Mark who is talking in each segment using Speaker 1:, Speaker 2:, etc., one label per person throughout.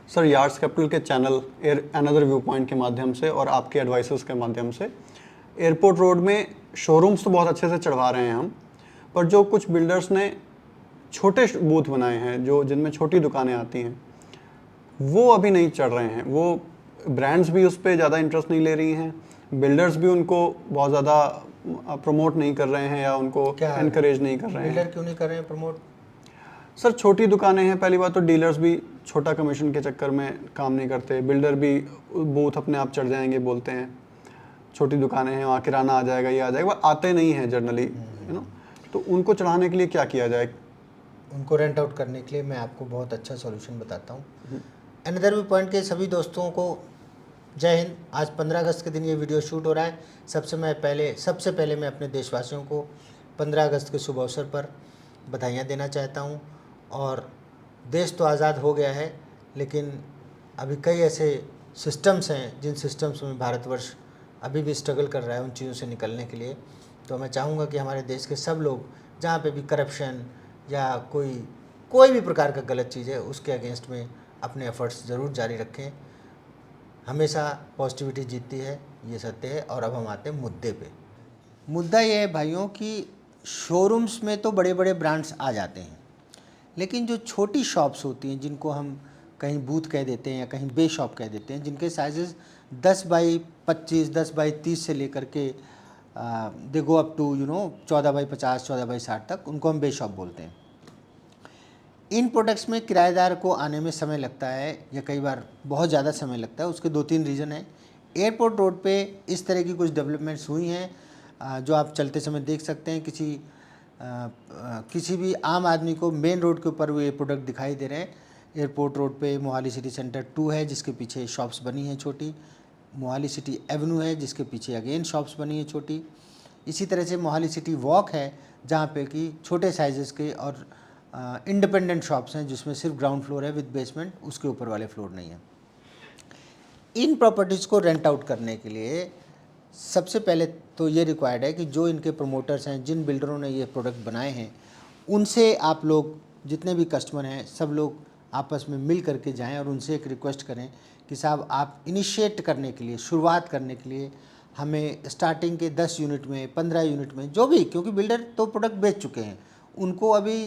Speaker 1: Sir yards capital के channel another view point के माध्यम से और आपके एडवाइसेस के माध्यम से एयरपोर्ट रोड में शोरूम्स तो बहुत अच्छे से चढ़वा रहे हैं हम, पर जो कुछ बिल्डर्स ने छोटे बूथ बनाए हैं जो जिनमें छोटी दुकानें आती हैं वो अभी नहीं चढ़ रहे हैं। वो ब्रांड्स भी उस पर ज़्यादा इंटरेस्ट नहीं ले रही हैं, बिल्डर्स भी उनको बहुत ज़्यादा प्रमोट नहीं कर रहे हैं या उनको एनकरेज नहीं कर रहे हैं।
Speaker 2: बिल्डर क्यों नहीं कर रहे हैं प्रमोट?
Speaker 1: सर छोटी दुकानें हैं, पहली बात तो डीलर्स भी छोटा कमीशन के चक्कर में काम नहीं करते, बिल्डर भी बूथ अपने आप चढ़ जाएंगे बोलते हैं, छोटी दुकानें हैं वहाँ किराना आ जाएगा ये आ जाएगा, वो आते नहीं हैं जनरली यू नो। तो उनको चढ़ाने के लिए क्या किया जाए?
Speaker 2: उनको रेंट आउट करने के लिए मैं आपको बहुत अच्छा सॉल्यूशन बताता हूँ। अनदर व्यू पॉइंट के सभी दोस्तों को जय हिंद। आज 15 अगस्त के दिन ये वीडियो शूट हो रहा है। सबसे पहले मैं अपने देशवासियों को 15 अगस्त के शुभ अवसर पर बधाइयाँ देना चाहता हूँ। और देश तो आज़ाद हो गया है, लेकिन अभी कई ऐसे सिस्टम्स हैं जिन सिस्टम्स में भारतवर्ष अभी भी स्ट्रगल कर रहा है उन चीज़ों से निकलने के लिए। तो मैं चाहूँगा कि हमारे देश के सब लोग जहाँ पे भी करप्शन या कोई भी प्रकार का गलत चीज़ है उसके अगेंस्ट में अपने एफर्ट्स ज़रूर जारी रखें। हमेशा पॉजिटिविटी जीतती है, ये सत्य है। और अब हम आते हैं मुद्दे पे। मुद्दा ये है भाइयों कि शोरूम्स में तो बड़े बड़े ब्रांड्स आ जाते हैं, लेकिन जो छोटी शॉप्स होती हैं जिनको हम कहीं बूथ कह देते हैं या कहीं बे शॉप कह देते हैं, जिनके साइजेस 10 बाई 25, 10 बाई 30 से लेकर के they go up to 14 by 50, 14 by 60 तक, उनको हम बे शॉप बोलते हैं। इन प्रोडक्ट्स में किराएदार को आने में समय लगता है या कई बार बहुत ज़्यादा समय लगता है। उसके 2-3 रीज़न हैं। एयरपोर्ट रोड पे इस तरह की कुछ डेवलपमेंट्स हुई हैं जो आप चलते समय देख सकते हैं। किसी भी आम आदमी को मेन रोड के ऊपर वो ये प्रोडक्ट दिखाई दे रहे हैं। एयरपोर्ट रोड पे मोहाली सिटी सेंटर 2 है जिसके पीछे शॉप्स बनी हैं छोटी। मोहाली सिटी एवेन्यू है जिसके पीछे अगेन शॉप्स बनी है छोटी। इसी तरह से मोहाली सिटी वॉक है जहाँ पे कि छोटे साइजेस के और इंडिपेंडेंट शॉप्स हैं जिसमें सिर्फ ग्राउंड फ्लोर है विद बेसमेंट, उसके ऊपर वाले फ्लोर नहीं है। इन प्रॉपर्टीज़ को रेंट आउट करने के लिए सबसे पहले तो ये रिक्वायर्ड है कि जो इनके प्रमोटर्स हैं, जिन बिल्डरों ने ये प्रोडक्ट बनाए हैं, उनसे आप लोग जितने भी कस्टमर हैं सब लोग आपस में मिल करके जाएं और उनसे एक रिक्वेस्ट करें कि साहब आप इनिशिएट करने के लिए, शुरुआत करने के लिए हमें स्टार्टिंग के 10 यूनिट में, 15 यूनिट में, जो भी, क्योंकि बिल्डर तो प्रोडक्ट बेच चुके हैं, उनको अभी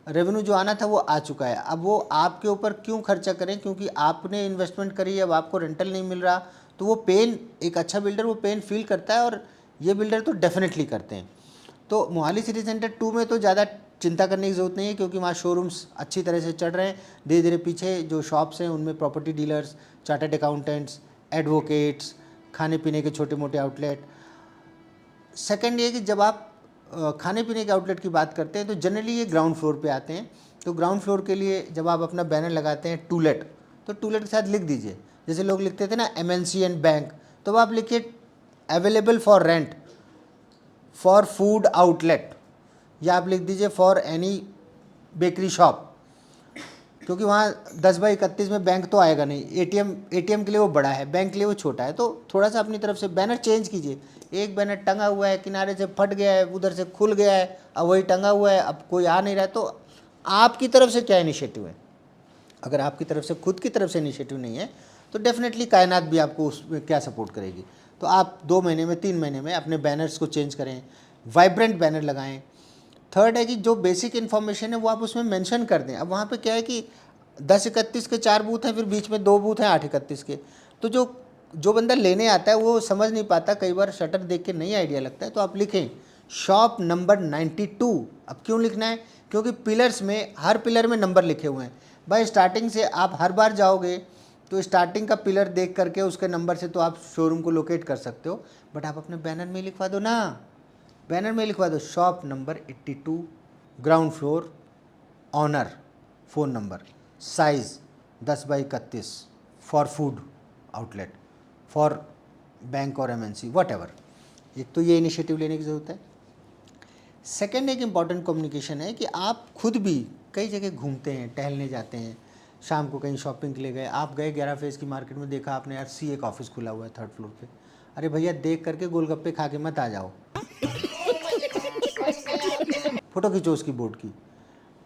Speaker 2: रेवेन्यू जो आना था वो आ चुका है। अब वो आपके ऊपर क्यों खर्चा करें, क्योंकि आपने इन्वेस्टमेंट करी, अब आपको रेंटल नहीं मिल रहा, तो वो पेन, एक अच्छा बिल्डर वो पेन फील करता है और ये बिल्डर तो डेफिनेटली करते हैं। तो मोहाली सिटी सेंटर 2 में तो ज़्यादा चिंता करने की ज़रूरत नहीं है क्योंकि वहाँ शोरूम्स अच्छी तरह से चढ़ रहे हैं। धीरे धीरे पीछे जो शॉप्स हैं उनमें property dealers, chartered accountants, advocates, खाने पीने के छोटे मोटे आउटलेट। सेकेंड ये कि जब आप खाने पीने के आउटलेट की बात करते हैं तो जनरली ये ग्राउंड फ्लोर पे आते हैं। तो ग्राउंड फ्लोर के लिए जब आप अपना बैनर लगाते हैं टूलेट, तो टूलेट के साथ लिख दीजिए, जैसे लोग लिखते थे ना MNC एंड बैंक, तो आप लिखिए available for rent for food outlet, या आप लिख दीजिए फॉर एनी बेकरी शॉप, क्योंकि वहाँ 10 बाई 31 में बैंक तो आएगा नहीं। ATM के लिए वो बड़ा है, बैंक के लिए वो छोटा है। तो थोड़ा सा अपनी तरफ से बैनर चेंज कीजिए। एक बैनर टंगा हुआ है, किनारे से फट गया है, उधर से खुल गया है, अब वही टंगा हुआ है, अब कोई आ नहीं रहा है। तो आपकी तरफ से क्या इनिशिएटिव है? अगर आपकी तरफ से खुद की तरफ से इनिशिएटिव नहीं है तो डेफिनेटली कायनात भी आपको उसमें क्या सपोर्ट करेगी। तो आप 2 महीने में, 3 महीने में अपने बैनर्स को चेंज करें, वाइब्रेंट बैनर लगाएं। थर्ड है कि जो बेसिक इन्फॉर्मेशन है वो आप उसमें मेंशन कर दें। अब वहाँ पे क्या है कि 10-31 के 4 बूथ हैं, फिर बीच में 2 बूथ हैं 8-31 के, तो जो बंदा लेने आता है वो समझ नहीं पाता, कई बार शटर देख के नहीं आइडिया लगता है। तो आप लिखें शॉप नंबर 92। अब क्यों लिखना है? क्योंकि पिलर्स में, हर पिलर में नंबर लिखे हुए हैं भाई। स्टार्टिंग से आप हर बार जाओगे तो स्टार्टिंग का पिलर देख करके उसके नंबर से तो आप शोरूम को लोकेट कर सकते हो, बट आप अपने बैनर में लिखवा दो ना, बैनर में लिखवा दो shop number 82, ground floor, owner, phone number, size 10 by 31, for food outlet, for bank और MNC वॉट। एक तो ये इनिशिएटिव लेने की ज़रूरत है। सेकेंड एक इम्पॉर्टेंट कम्युनिकेशन है कि आप खुद भी कई जगह घूमते हैं, टहलने जाते हैं, शाम को कहीं शॉपिंग के लिए गए, आप गए 11 फेज़ की मार्केट में, देखा आपने यार CA का ऑफिस खुला हुआ है 3rd फ्लोर पे, अरे भैया देख करके गोलगप्पे खा के मत आ जाओ, फ़ोटो खींचो उसकी बोर्ड की।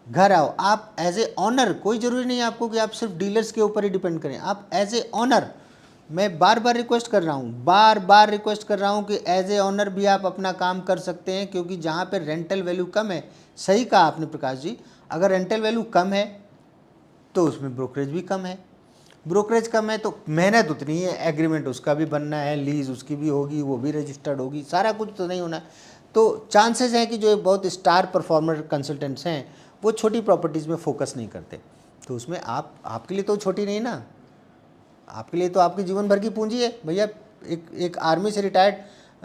Speaker 2: घर आओ, आप एज ए ऑनर, कोई ज़रूरी नहीं है आपको कि आप सिर्फ डीलर्स के ऊपर ही डिपेंड करें, आप एज ए ऑनर, मैं बार बार रिक्वेस्ट कर रहा हूँ, बार बार रिक्वेस्ट कर रहा हूँ कि एज ए ऑनर भी आप अपना काम कर सकते हैं, क्योंकि जहाँ पे रेंटल वैल्यू कम है, सही कहा आपने प्रकाश जी, अगर रेंटल वैल्यू कम है तो उसमें ब्रोकरेज भी कम है, ब्रोकरेज कम है तो मेहनत उतनी है, एग्रीमेंट उसका भी बनना है, लीज उसकी भी होगी, वो भी रजिस्टर्ड होगी, सारा कुछ तो नहीं होना है। तो चांसेस हैं कि जो बहुत स्टार परफॉर्मर कंसल्टेंट्स हैं वो छोटी प्रॉपर्टीज़ में फोकस नहीं करते, तो उसमें आपके लिए तो छोटी नहीं ना, आपके लिए तो आपके जीवन भर की पूंजी है भैया। एक आर्मी से रिटायर्ड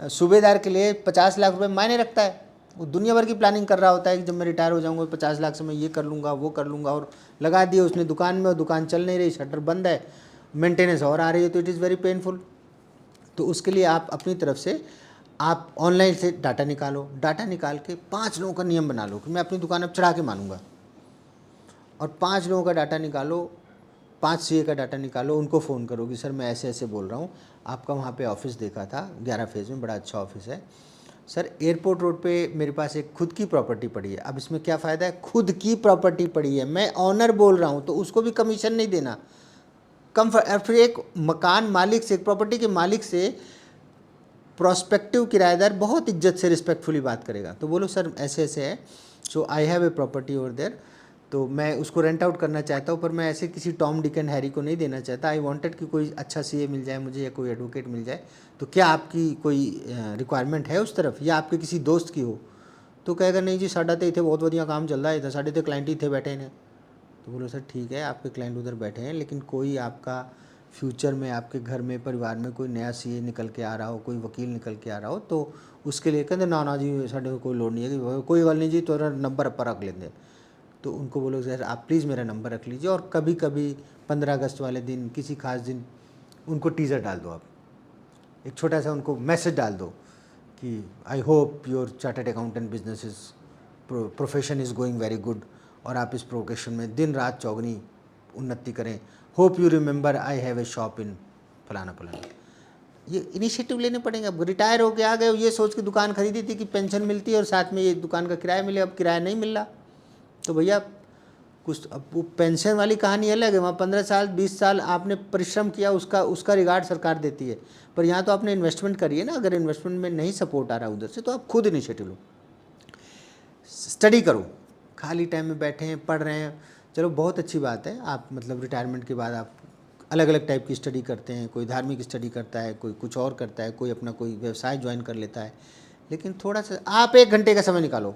Speaker 2: सूबेदार के लिए 50 लाख रुपए मायने रखता है, वो दुनिया भर की प्लानिंग कर रहा होता है कि जब मैं रिटायर हो जाऊंगा 50 लाख से मैं ये कर लूँगा वो कर लूँगा, और लगा दिए उसने दुकान में, और दुकान चल नहीं रही, शटर बंद है, मेंटेनेंस और आ रही है, तो इट इज़ वेरी पेनफुल। तो उसके लिए आप अपनी तरफ से आप ऑनलाइन से डाटा निकालो, डाटा निकाल के 5 लोगों का नियम बना लो कि मैं अपनी दुकान अब चढ़ा के मानूंगा, और 5 लोगों का डाटा निकालो, 5 सीए का डाटा निकालो, उनको फ़ोन करो कि सर मैं ऐसे ऐसे बोल रहा हूँ, आपका वहाँ पे ऑफिस देखा था 11 फेज़ में, बड़ा अच्छा ऑफिस है सर, एयरपोर्ट रोड पे मेरे पास एक खुद की प्रॉपर्टी पड़ी है, अब इसमें क्या फ़ायदा है, खुद की प्रॉपर्टी पड़ी है, मैं ऑनर बोल रहा हूँ तो उसको भी कमीशन नहीं देना, कम फिर एक मकान मालिक से, एक प्रॉपर्टी के मालिक से प्रोस्पेक्टिव किराएदार बहुत इज्जत से रिस्पेक्टफुली बात करेगा, तो बोलो सर ऐसे ऐसे है, so I have a property over there, तो मैं उसको रेंट आउट करना चाहता हूँ, पर मैं ऐसे किसी टॉम डिक एंड हैरी को नहीं देना चाहता, आई वांटेड कि कोई अच्छा सीए मिल जाए मुझे या कोई एडवोकेट मिल जाए, तो क्या आपकी कोई रिक्वायरमेंट है उस तरफ, या आपके किसी दोस्त की हो, तो कहेगा नहीं जी साढ़ा तो इतने बहुत बढ़िया काम चल रहा है, साढ़े तो क्लाइंट ही थे बैठे हैं, तो बोलो सर ठीक है आपके क्लाइंट उधर बैठे हैं, लेकिन कोई आपका फ्यूचर में आपके घर में परिवार में कोई नया सीए निकल के आ रहा हो, कोई वकील निकल के आ रहा हो, तो उसके लिए कहते ना ना जी साढ़े कोई लोड नहीं है कि कोई गल नहीं जी तोरा नंबर पर रख लेंगे, तो उनको बोलो सर आप प्लीज़ मेरा नंबर रख लीजिए, और कभी कभी 15 अगस्त वाले दिन किसी खास दिन उनको टीज़र डाल दो, आप एक छोटा सा उनको मैसेज डाल दो कि I hope your chartered accountant business is profession is going very good, और आप इस प्रोफेशन में दिन रात चौगनी उन्नति करें, hope you remember I have A shop in फलाना फलाना। ये इनिशिएटिव लेने पड़ेंगे, अब रिटायर होके आ गए, ये सोच के दुकान खरीदी थी कि पेंशन मिलती है और साथ में ये दुकान का किराया मिले, अब किराया नहीं मिल रहा, तो भैया कुछ, अब वो पेंशन वाली कहानी अलग है, वहाँ 15 साल 20 साल आपने परिश्रम किया, उसका रिगार्ड सरकार देती है, पर यहाँ तो आपने इन्वेस्टमेंट करी है ना, अगर इन्वेस्टमेंट में नहीं सपोर्ट आ रहा उधर से तो आप खुद इनिशिएटिव लो, स्टडी करो, खाली टाइम में बैठे हैं पढ़ रहे हैं, चलो बहुत अच्छी बात है, आप मतलब रिटायरमेंट के बाद आप अलग अलग टाइप की स्टडी करते हैं, कोई धार्मिक स्टडी करता है, कोई कुछ और करता है, कोई अपना कोई व्यवसाय ज्वाइन कर लेता है, लेकिन थोड़ा सा आप 1 घंटे का समय निकालो,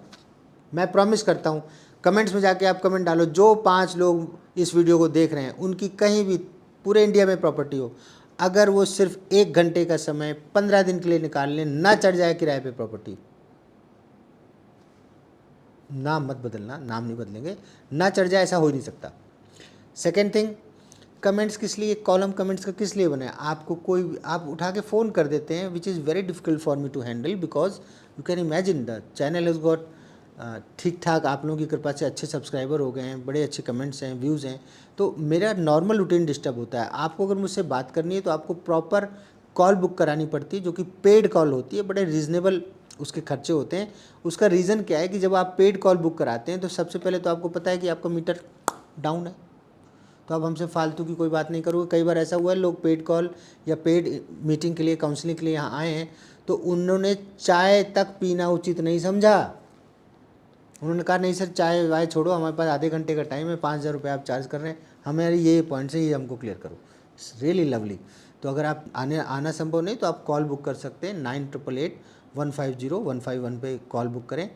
Speaker 2: मैं प्रॉमिस करता हूँ, कमेंट्स में जाके आप कमेंट डालो, जो 5 लोग इस वीडियो को देख रहे हैं उनकी कहीं भी पूरे इंडिया में प्रॉपर्टी हो, अगर वो सिर्फ 1 घंटे का समय 15 दिन के लिए निकाल लें, ना चढ़ जाए किराए पे प्रॉपर्टी, नाम मत बदलना, नाम नहीं बदलेंगे, ना चढ़ जाए ऐसा हो ही नहीं सकता। सेकेंड थिंग, कमेंट्स किस लिए, कॉलम कमेंट्स का किस लिए बने, आपको कोई आप उठा के फ़ोन कर देते हैं, which is very difficult for me to handle, because you can imagine the channel has got ठीक ठाक आप लोगों की कृपा से अच्छे सब्सक्राइबर हो गए हैं, बड़े अच्छे कमेंट्स हैं, व्यूज़ हैं, तो मेरा नॉर्मल रूटीन डिस्टर्ब होता है। आपको अगर मुझसे बात करनी है तो आपको प्रॉपर कॉल बुक करानी पड़ती है, जो कि पेड कॉल होती है, बड़े रीज़नेबल उसके खर्चे होते हैं। उसका रीज़न क्या है कि जब आप पेड कॉल बुक कराते हैं तो सबसे पहले तो आपको पता है कि आपका मीटर डाउन है, तो अब हमसे फालतू की कोई बात नहीं करोगे। कई बार ऐसा हुआ है लोग पेड कॉल या पेड मीटिंग के लिए, काउंसलिंग के लिए यहाँ आए हैं, तो उन्होंने चाय तक पीना उचित नहीं समझा, उन्होंने कहा नहीं सर चाय वाय छोड़ो, हमारे पास आधे घंटे का टाइम है, 5,000 रुपये आप चार्ज कर रहे हैं, हमारे ये पॉइंट्स हैं, ये हमको क्लियर करो, इट्स रियली लवली। तो अगर आप आना संभव नहीं तो आप कॉल बुक कर सकते हैं, 9888150151 पे कॉल बुक करें।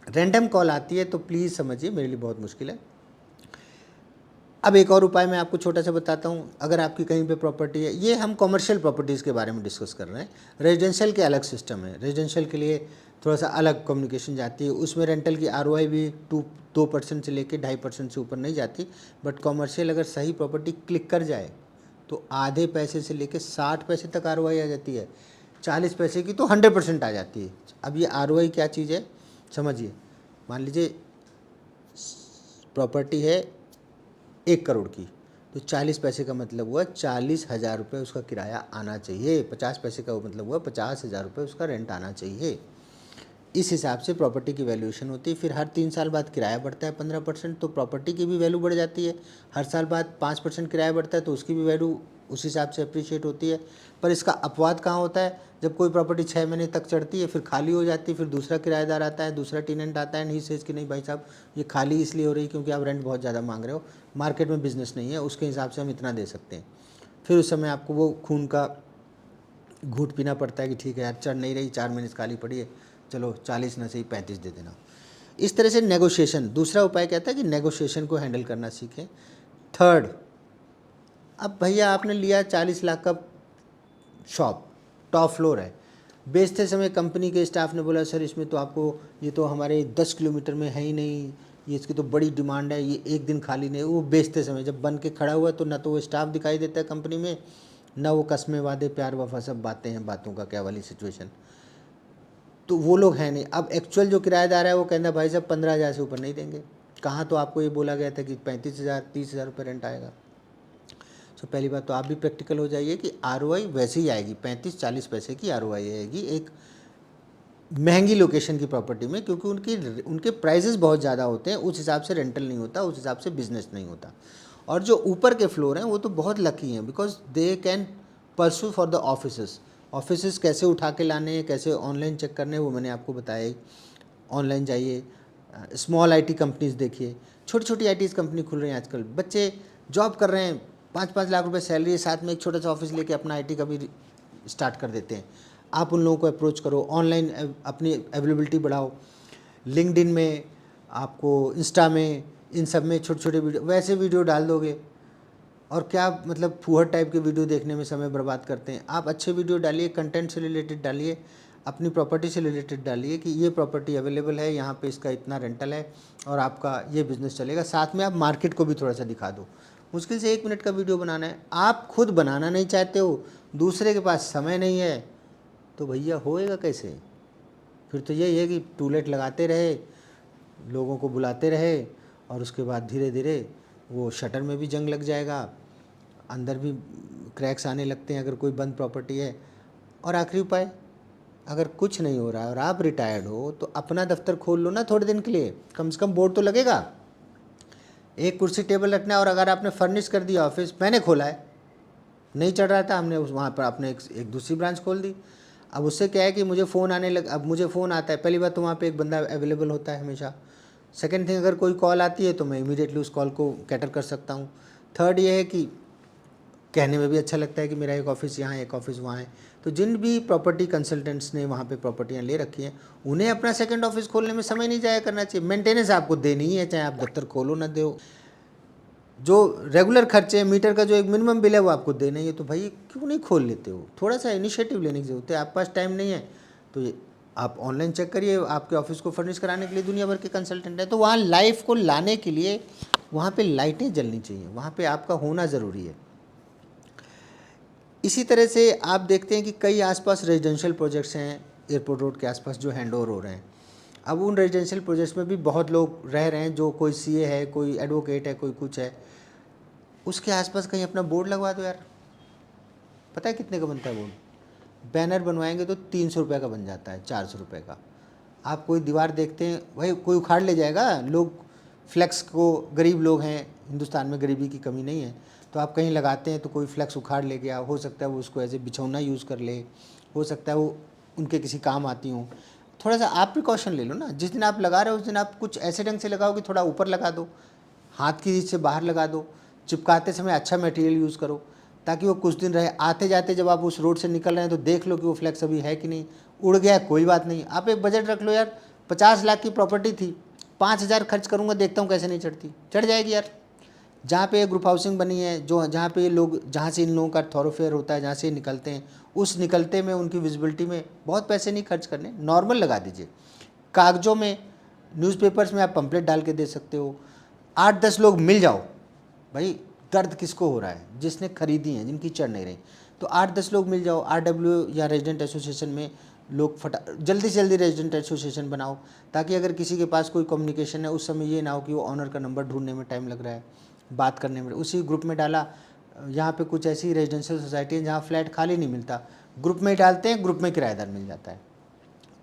Speaker 2: रैंडम कॉल आती है तो प्लीज़ समझिए मेरे लिए बहुत मुश्किल है। अब एक और उपाय मैं आपको छोटा सा बताता हूँ। अगर आपकी कहीं पे प्रॉपर्टी है, ये हम कॉमर्शियल प्रॉपर्टीज़ के बारे में डिस्कस कर रहे हैं, रेजिडेंशियल के अलग सिस्टम है, रेजिडेंशियल के लिए थोड़ा सा अलग कम्युनिकेशन जाती है, उसमें रेंटल की ROI भी 2% से लेके 2.5% से ऊपर नहीं जाती, बट कॉमर्शियल अगर सही प्रॉपर्टी क्लिक कर जाए तो आधे पैसे से लेके 60 पैसे तक ROI आ जाती है, 40 पैसे की तो 100% आ जाती है। अब ये ROI क्या चीज़ है समझिए, मान लीजिए प्रॉपर्टी है 1 करोड़ की, तो 40 पैसे का मतलब हुआ 40,000 रुपये उसका किराया आना चाहिए, 50 पैसे का मतलब हुआ 50,000 रुपये उसका रेंट आना चाहिए। इस हिसाब से प्रॉपर्टी की वैल्यूएशन होती है। फिर हर 3 साल बाद किराया बढ़ता है 15%, तो प्रॉपर्टी की भी वैल्यू बढ़ जाती है। हर साल बाद 5% किराया बढ़ता है तो उसकी भी वैल्यू उस हिसाब से अप्रिशिएट होती है। पर इसका अपवाद कहाँ होता है, जब कोई प्रॉपर्टी 6 महीने तक चढ़ती है, फिर खाली हो जाती है, फिर दूसरा किराएदार आता है, दूसरा टेनेंट आता है, नहीं सेज कि नहीं भाई साहब ये खाली इसलिए हो रही क्योंकि आप रेंट बहुत ज़्यादा मांग रहे हो, मार्केट में बिजनेस नहीं है, उसके हिसाब से हम इतना दे सकते हैं। फिर उस समय आपको वो खून का घूंट पीना पड़ता है कि ठीक है यार चढ़ नहीं रही, 4 महीने से खाली पड़ी है, चलो 40 न सही 35 दे देना। इस तरह से नेगोशिएशन, दूसरा उपाय कहता है कि नेगोशिएशन को हैंडल करना सीखें। थर्ड, अब भैया आपने लिया 40 लाख का शॉप, टॉप फ्लोर है, बेचते समय कंपनी के स्टाफ ने बोला सर इसमें तो आपको, ये तो हमारे 10 किलोमीटर में है ही नहीं, ये इसकी तो बड़ी डिमांड है, ये एक दिन खाली नहीं। वो बेचते समय जब बन के खड़ा हुआ तो ना तो वो स्टाफ दिखाई देता है कंपनी में, ना वो कस्में वादे प्यार वफा सब बातें हैं, बातों का क्या वाली सिचुएशन, तो वो लोग हैं नहीं। अब एक्चुअल जो किराएदार है वो कहता भाई साहब 15,000 से ऊपर नहीं देंगे। कहाँ तो आपको ये बोला गया था कि 35,000 30,000 रुपये रेंट आएगा। तो पहली बात तो आप भी प्रैक्टिकल हो जाइए कि आरओआई वैसे ही आएगी, 35-40 पैसे की आरओआई आएगी एक महंगी लोकेशन की प्रॉपर्टी में, क्योंकि उनके प्राइजेस बहुत ज़्यादा होते हैं, उस हिसाब से रेंटल नहीं होता, उस हिसाब से बिजनेस नहीं होता। और जो ऊपर के फ्लोर हैं वो तो बहुत लकी हैं, because they can pursue for the offices कैसे उठा के लाने हैं, कैसे ऑनलाइन चेक करने हैं, वो मैंने आपको बताया ही। ऑनलाइन जाइए, स्मॉल आईटी कंपनीज देखिए, छोटी छोटी आईटी कंपनी खुल रही हैं आजकल, बच्चे जॉब कर रहे हैं, 5-5 लाख रुपए सैलरी है, साथ में एक छोटा सा ऑफिस लेके अपना आईटी का भी स्टार्ट कर देते हैं। आप उन लोगों को अप्रोच करो, ऑनलाइन अपनी अवेलेबिलिटी बढ़ाओ, लिंक्डइन में, आपको इंस्टा में, इन सब में छोटे छोटे वीडियो, वैसे वीडियो डाल दोगे। और क्या मतलब फूहड़ टाइप के वीडियो देखने में समय बर्बाद करते हैं। आप अच्छे वीडियो डालिए, कंटेंट से रिलेटेड डालिए, अपनी प्रॉपर्टी से रिलेटेड डालिए कि ये प्रॉपर्टी अवेलेबल है, यहाँ पे इसका इतना रेंटल है और आपका ये बिज़नेस चलेगा। साथ में आप मार्केट को भी थोड़ा सा दिखा दो। मुश्किल से 1 मिनट का वीडियो बनाना है, आप खुद बनाना नहीं चाहते हो, दूसरे के पास समय नहीं है, तो भैया होएगा कैसे? फिर तो यही है कि टूलेट लगाते रहे, लोगों को बुलाते रहे, और उसके बाद धीरे धीरे वो शटर में भी जंग लग जाएगा, अंदर भी क्रैक्स आने लगते हैं अगर कोई बंद प्रॉपर्टी है। और आखिरी उपाय, अगर कुछ नहीं हो रहा है और आप रिटायर्ड हो तो अपना दफ्तर खोल लो ना थोड़े दिन के लिए, कम से कम बोर्ड तो लगेगा। एक कुर्सी टेबल रखना है, और अगर आपने फर्निश कर दिया ऑफिस, मैंने खोला है, नहीं चढ़ रहा था, हमने वहाँ पर आपने एक दूसरी ब्रांच खोल दी। अब उससे क्या है कि मुझे फ़ोन आने लग, अब मुझे फ़ोन आता है, पहली बात तो वहाँ पे एक बंदा अवेलेबल होता है हमेशा। सेकंड थिंग, अगर कोई कॉल आती है तो मैं इमीडिएटली उस कॉल को कैटर कर सकता हूँ। थर्ड ये है कि कहने में भी अच्छा लगता है कि मेरा एक ऑफिस यहाँ है, एक ऑफिस वहाँ है। तो जिन भी प्रॉपर्टी कंसल्टेंट्स ने वहाँ पे प्रॉपर्टियाँ ले रखी हैं, उन्हें अपना सेकंड ऑफिस खोलने में समय नहीं जाया करना चाहिए। मेंटेनेंस आपको देनी ही है, चाहे आप दफ्तर खोलो ना दो। जो रेगुलर खर्चे हैं, मीटर का जो एक मिनिमम बिल है वो आपको देना ही है, तो भाई क्यों नहीं खोल लेते हो? थोड़ा सा इनिशिएटिव लेने की ज़रूरत है। आपके पास टाइम नहीं है तो ये आप ऑनलाइन चेक करिए, आपके ऑफिस को फर्निश कराने के लिए दुनिया भर के कंसल्टेंट हैं। तो वहाँ लाइफ को लाने के लिए वहाँ पे लाइटें जलनी चाहिए, वहाँ पे आपका होना ज़रूरी है। इसी तरह से आप देखते हैं कि कई आसपास रेजिडेंशियल प्रोजेक्ट्स हैं एयरपोर्ट रोड के आसपास जो हैंडओवर हो रहे हैं। अब उन रेजिडेंशियल प्रोजेक्ट्स में भी बहुत लोग रह रहे हैं, जो कोई सीए है, कोई एडवोकेट है, कोई कुछ है। उसके आसपास कहीं अपना बोर्ड लगवा दो यार। पता है कितने का बनता है बोर्ड? बैनर बनवाएंगे तो 300 रुपये का बन जाता है, 400 रुपये का। आप कोई दीवार देखते हैं, भाई कोई उखाड़ ले जाएगा। लोग फ्लैक्स को, गरीब लोग हैं, हिंदुस्तान में गरीबी की कमी नहीं है, तो आप कहीं लगाते हैं तो कोई फ्लैक्स उखाड़ ले गया, हो सकता है वो उसको एज ए बिछौना यूज़ कर ले, हो सकता है वो उनके किसी काम आती हूँ। थोड़ा सा आप प्रिकॉशन ले लो ना। जिस दिन आप लगा रहे हो उस दिन आप कुछ ऐसे ढंग से लगाओ कि थोड़ा ऊपर लगा दो, हाथ की रीच से बाहर लगा दो, चिपकाते समय अच्छा मटेरियल यूज़ करो ताकि वो कुछ दिन रहे। आते जाते जब आप उस रोड से निकल रहे हैं तो देख लो कि वो फ्लैक्स अभी है कि नहीं। उड़ गया कोई बात नहीं, आप एक बजट रख लो यार। 50 लाख की प्रॉपर्टी थी, 5,000 खर्च करूँगा, देखता हूँ कैसे नहीं चढ़ती। चढ़ जाएगी यार। जहाँ पे ग्रुप हाउसिंग बनी है, जो जहाँ पे लोग, जहाँ से इन लोगों का थॉरोफेयर होता है, जहाँ से निकलते हैं, उस निकलते में उनकी विजिबिलिटी में बहुत पैसे नहीं खर्च करने, नॉर्मल लगा दीजिए। कागजों में, न्यूज़पेपर्स में आप पंपलेट डाल के दे सकते हो। 8-10 लोग मिल जाओ, भाई दर्द किसको हो रहा है? जिसने खरीदी हैं, जिनकी चढ़ नहीं रही, तो 8-10 लोग मिल जाओ। RW या रेजिडेंट एसोसिएशन में लोग जल्दी से जल्दी रेजिडेंट एसोसिएशन बनाओ, ताकि अगर किसी के पास कोई कम्युनिकेशन है उस समय ये ना हो कि वो ऑनर का नंबर ढूंढने में टाइम लग रहा है, बात करने में। उसी ग्रुप में डाला। यहाँ पे कुछ ऐसी रेजिडेंशियल सोसाइटी है जहाँ फ्लैट खाली नहीं मिलता, ग्रुप में डालते हैं, ग्रुप में किराएदार मिल जाता है।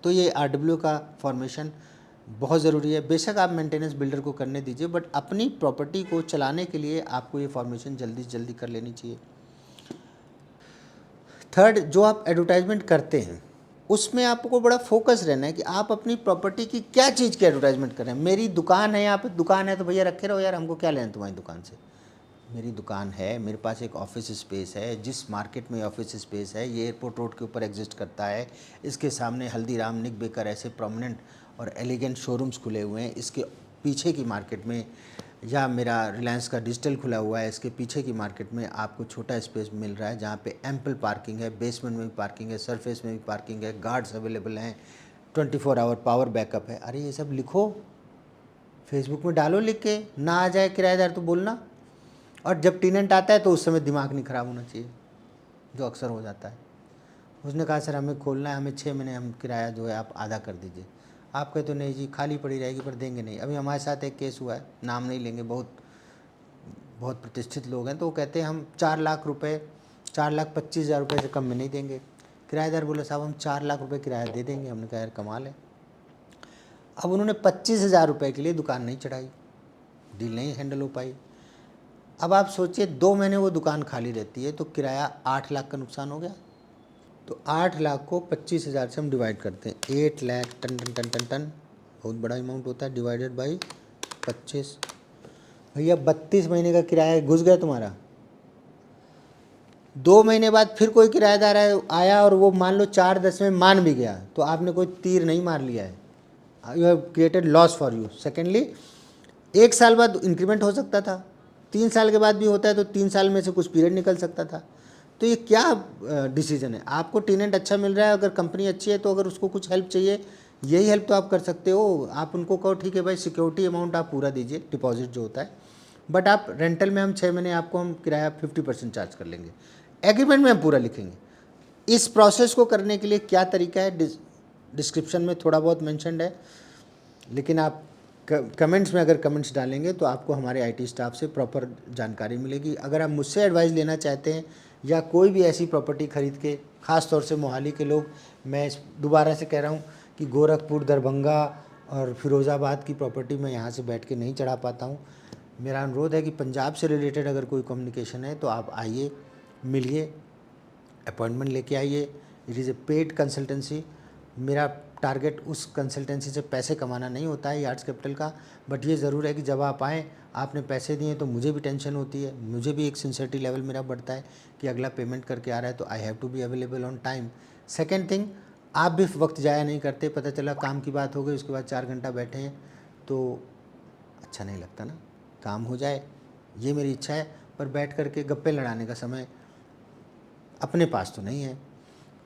Speaker 2: तो ये RW का फॉर्मेशन बहुत ज़रूरी है। बेशक आप मेंटेनेंस बिल्डर को करने दीजिए, बट अपनी प्रॉपर्टी को चलाने के लिए आपको ये फॉर्मेशन जल्दी से जल्दी कर लेनी चाहिए। थर्ड, जो आप एडवर्टाइजमेंट करते हैं उसमें आपको बड़ा फोकस रहना है कि आप अपनी प्रॉपर्टी की क्या चीज़ की एडवर्टाइजमेंट कर रहे हैं। मेरी दुकान है, यहाँ पे दुकान है तो भैया रखे रहो यार, हमको क्या लेना तुम्हारी दुकान से। मेरी दुकान है, मेरे पास एक ऑफिस स्पेस है, जिस मार्केट में ऑफिस स्पेस है ये एयरपोर्ट रोड के ऊपर एग्जिस्ट करता है। इसके सामने हल्दीराम, निक बेकर ऐसे प्रोमिनेंट और एलिगेंट शोरूम्स खुले हुए हैं। इसके पीछे की मार्केट में, या मेरा रिलायंस का डिजिटल खुला हुआ है, इसके पीछे की मार्केट में आपको छोटा स्पेस मिल रहा है जहाँ पे एम्पल पार्किंग है, बेसमेंट में भी पार्किंग है, सरफेस में भी पार्किंग है, गार्ड्स अवेलेबल हैं, 24 आवर पावर बैकअप है। अरे ये सब लिखो, फेसबुक में डालो लिख के, ना आ जाए किराएदार तो बोलना। और जब टेनेंट आता है तो उस समय दिमाग नहीं ख़राब होना चाहिए, जो अक्सर हो जाता है। उसने कहा सर हमें खोलना है, हमें 6 महीने हम किराया जो है आप आधा कर दीजिए। आप कहते तो नहीं जी खाली पड़ी रहेगी पर देंगे नहीं। अभी हमारे साथ एक केस हुआ है, नाम नहीं लेंगे, बहुत प्रतिष्ठित लोग हैं, तो वो कहते हैं हम 4 लाख रुपए, 4,25,000 रुपये से कम में नहीं देंगे। किराएदार बोला साहब हम 4 लाख रुपये किराया दे देंगे। हमने कहा यार कमाल है। अब उन्होंने 25,000 रुपये के लिए दुकान नहीं चढ़ाई, डील नहीं हैंडल हो पाई। अब आप सोचिए 2 महीने वो दुकान खाली रहती है तो किराया 8 लाख का नुकसान हो गया। तो 8 लाख को 25,000 से हम डिवाइड करते हैं, 8 lakh ton ton ton ton ton, बहुत बड़ा अमाउंट होता है, डिवाइडेड बाई 25। भैया 32 महीने का किराया घुस गया तुम्हारा। 2 महीने बाद फिर कोई किराएदार आया और वो मान लो 4.10 में मान भी गया, तो आपने कोई तीर नहीं मार लिया है, you have created loss for you. Secondly 1 साल बाद इंक्रीमेंट हो सकता था, 3 साल के बाद भी होता है, तो 3 साल में से कुछ पीरियड निकल सकता था। तो ये क्या डिसीजन है। आपको टेनेंट अच्छा मिल रहा है, अगर कंपनी अच्छी है तो अगर उसको कुछ हेल्प चाहिए, यही हेल्प तो आप कर सकते हो। आप उनको कहो ठीक है भाई सिक्योरिटी अमाउंट आप पूरा दीजिए, डिपॉजिट जो होता है, बट आप रेंटल में हम 6 महीने आपको हम किराया 50% चार्ज कर लेंगे, एग्रीमेंट में हम पूरा लिखेंगे। इस प्रोसेस को करने के लिए क्या तरीका है डिस्क्रिप्शन में थोड़ा बहुत मेंशन्ड है, लेकिन आप कमेंट्स में अगर कमेंट्स डालेंगे तो आपको हमारे IT स्टाफ से प्रॉपर जानकारी मिलेगी। अगर आप मुझसे एडवाइस लेना चाहते हैं या कोई भी ऐसी प्रॉपर्टी खरीद के, ख़ास तौर से मोहाली के लोग, मैं दोबारा से कह रहा हूँ कि गोरखपुर, दरभंगा और फिरोज़ाबाद की प्रॉपर्टी मैं यहाँ से बैठ के नहीं चढ़ा पाता हूँ। मेरा अनुरोध है कि पंजाब से रिलेटेड अगर कोई कम्युनिकेशन है तो आप आइए, मिलिए, अपॉइंटमेंट लेके आइए। It is a paid consultancy. मेरा टारगेट उस कंसल्टेंसी से पैसे कमाना नहीं होता है यार्ड्स कैपिटल का, बट ये ज़रूर है कि जब आप आएँ, आपने पैसे दिए तो मुझे भी टेंशन होती है, मुझे भी एक सिंसियरिटी लेवल मेरा बढ़ता है कि अगला पेमेंट करके आ रहा है तो I have to be available on time. Second thing, आप भी वक्त ज़ाया नहीं करते। पता चला काम की बात हो गई, उसके बाद 4 घंटा बैठे हैं तो अच्छा नहीं लगता ना। काम हो जाए, ये मेरी इच्छा है, पर बैठ करके गप्पे लड़ाने का समय अपने पास तो नहीं है।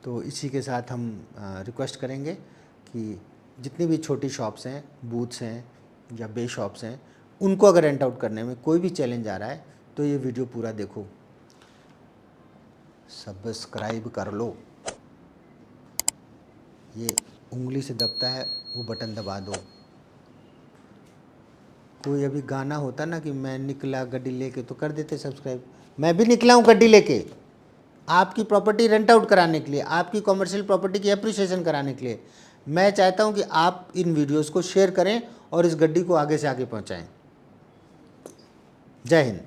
Speaker 2: तो इसी के साथ हम रिक्वेस्ट करेंगे कि जितनी भी छोटी शॉप्स हैं, बूथ्स हैं या बे शॉप्स हैं, उनको अगर रेंट आउट करने में कोई भी चैलेंज आ रहा है तो ये वीडियो पूरा देखो, सब्सक्राइब कर लो। ये उंगली से दबता है वो बटन दबा दो। कोई अभी गाना होता ना कि मैं निकला गड्डी लेके, तो कर देते सब्सक्राइब। मैं भी निकला हूँ गड्डी लेके, आपकी प्रॉपर्टी रेंट आउट कराने के लिए, आपकी कॉमर्शियल प्रॉपर्टी की एप्रिसिएशन कराने के लिए। मैं चाहता हूं कि आप इन वीडियोस को शेयर करें और इस गड्डी को आगे से आगे पहुंचाएं। जय हिंद।